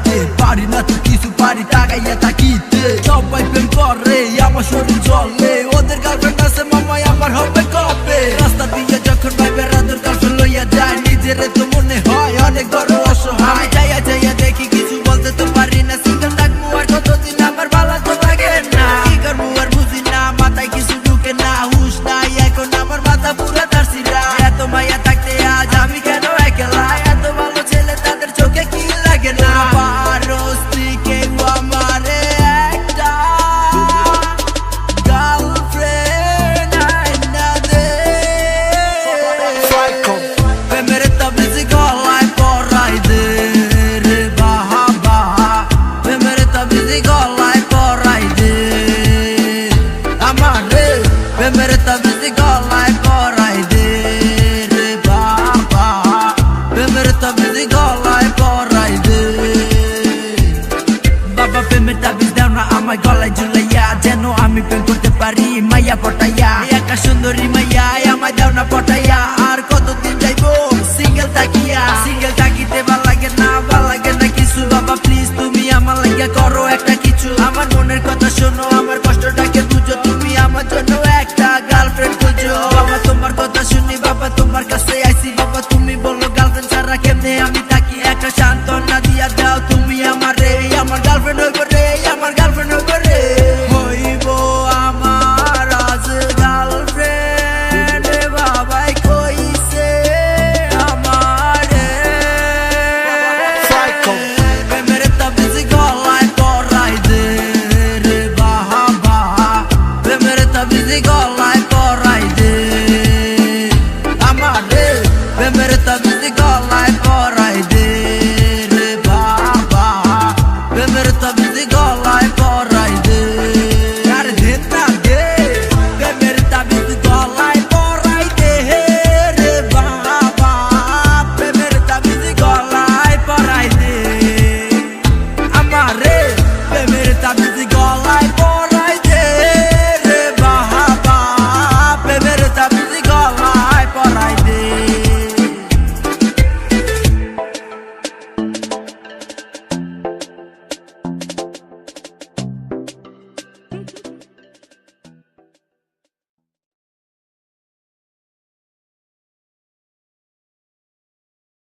চাইতে পারি না তো কিছু পারি তাকাইয়া থাকিতে সবাই প্রেম করে আমার শরীর জ্বলে ওদের গার্লফ্রেন্ড আছে মামাই আমার হবে কবে রাস্তা দিয়ে যখন ভাইবে রাতের গার্লফ্রেন্ড লইয়া যায় নিজের তো মনে হয় অনেক বড় অসহায় যাইয়া যাইয়া দেখি কিছু বলতে তো পারি না সিঙ্গেল থাকবো আর কতদিন আমার ভালো তো লাগে না কি করবো আর বুঝি না মাথায় কিছু ঢুকে না হুশ নাই এখন আমার মাথা পুরো তারছিরা এত মায়া থাকতে আজ আমি কেন একলা এত ভালো ছেলে তাদের চোখে কি লাগে না পারস তুই কেউ আমারে একটা গার্লফ্রেন্ড আইনা দে প্রেমের তাবিজ গলায় পরাই দে রে বাহা বাহা প্রেমের তাবিজ গলায় পরাই দে আমারে প্রেমের তাবিজ গলায় পরাই দে রে বাহা বাহা প্রেমের তাবিজ গলায় পরাই দে বাবা প্রেমের তাবিজ দাও না আমার গলায় ঝুলাইয়া যেন আমি প্রেম করতে পারি মাইয়া পটাইয়া একটা সুন্দরী মাইয়া